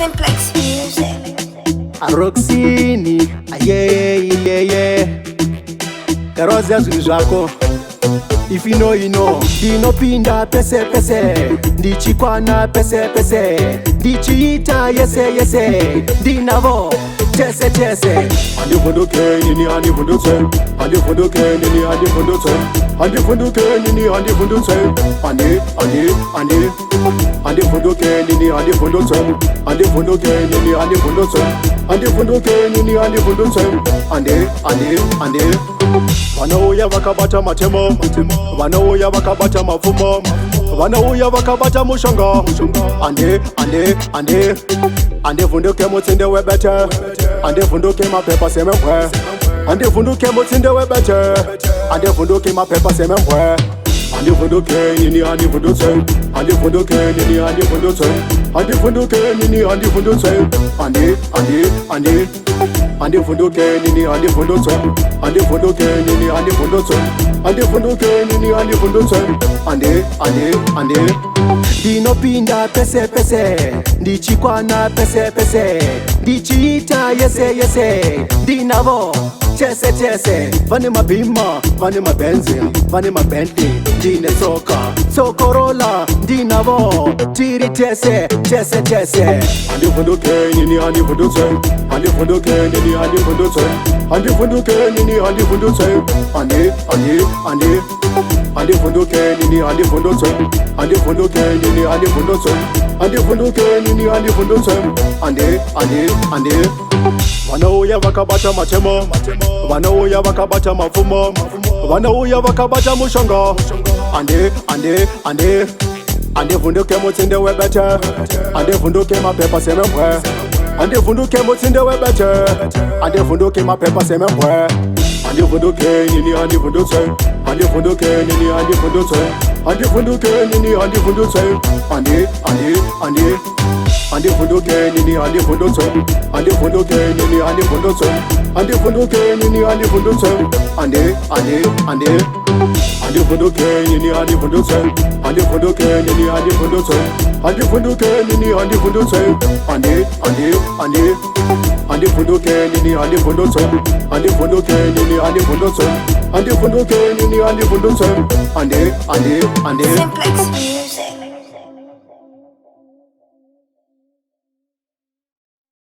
Simplex Music. Aroxini, yeah. Karozia zako. If you know, you know. Dino pinda pese. Ndichikwana pese. Ndichiita yese. Dinavo chese. Andi funduke nini andi fundutse. Andi funduke nini andi fundutse. Andi funduke nini andi fundutse. Andi funduke nini andi fundutse. Andi funduke nini andi fundutse. Andi funduke nini andi fundutse. Andi Vanouya vakabata matemo. Vanouya vakabata mafumo. Vanouya vakabata mushonga. Andi funduke mutsinde webete. Andi funduke mapepa semekwe. Andi funduke mutsinde webete. Andi funduke mapepa semekwe. Andi funduke nini andi fundutse. Andi funduke nini andi fundutse. Andi funduke nini andi fundutse. Andi funduke nini andi fundutse. Andi funduke nini andi fundutse. Andi funduke nini andi fundutse. Andi Dino pinda pese. Ndichikwana pese. Ndichiita yese. Dinavo chese. Vani mabima, vani mabenzi, vani mabentley. Dine Corolla, dinavo tiri chese. Andi funduke nini andi fundutse. Andi funduke nini andi fundutse. Andi funduke nini andi fundutse. Andi funduke nini andi fundutse. Andi funduke nini andi fundutse. Andi funduke nini andi fundutse. Andi Vanouya vakabata matemo. Vanouya vakabata mafumo. Vanouya vakabata mushonga. Andi funduke mutsinde webete. Andi funduke mapepa semekwe. Andi funduke mutsinde webete. Andi funduke mapepa semekwe. Andi funduke nini andi fundutse. Andi funduke nini andi fundutse. Andi funduke nini andi fundutse. Andi funduke nini andi fundutse. Andi funduke nini andi fundutse. Andi funduke nini andi fundutse. Andi funduke nini andi fundutse. Andi funduke nini andi fundutse. Andi funduke nini andi fundutse. Andi funduke nini andi fundutse. Andi funduke nini andi fundutse. Andi funduke nini andi fundutse. Simplex Music.